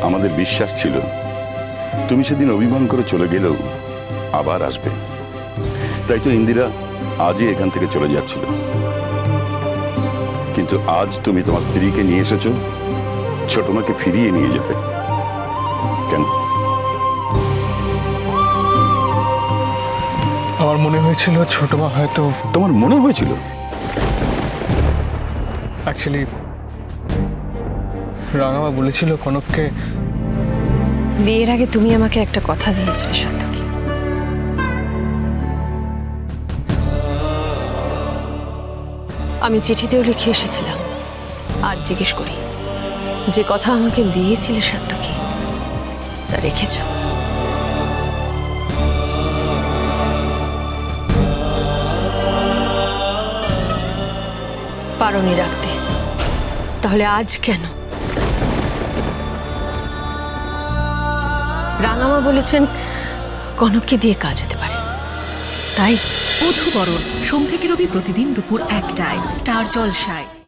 আমাদের বিশ্বাস ছিল তুমি সেদিন অভিমান করে চলে গেলেও আবার আসবে। তাই তো ইন্দিরা আজই এখান থেকে চলে যাচ্ছিল। কিন্তু আজ তুমি তোমার স্ত্রীকে নিয়ে এসেছো ছোট মাকে ফিরিয়ে নিয়ে যেতে। কেন? আমার মনে হয়েছিল ছোট মা হয়তো, তোমার মনে হয়েছিল? অ্যাকচুয়ালি রাঙামা বলেছিল কনককে। বিয়ের আগে তুমি আমাকে একটা কথা দিয়েছিলে সাত্তকী। আমি চিঠিতেও লিখে এসেছিলাম। আজ জিজ্ঞেস করি, যে কথা আমাকে দিয়েছিলে সাত্তকী তা রেখেছ? পারোনি রাখতে, তাহলে আজ কেন? রাঙামা বলেছেন কনককে দিয়ে কাজ হতে পারে, তাই। বধূবরণ সোম থেকে রবি প্রতিদিন দুপুর 1টায় স্টার জলসায়।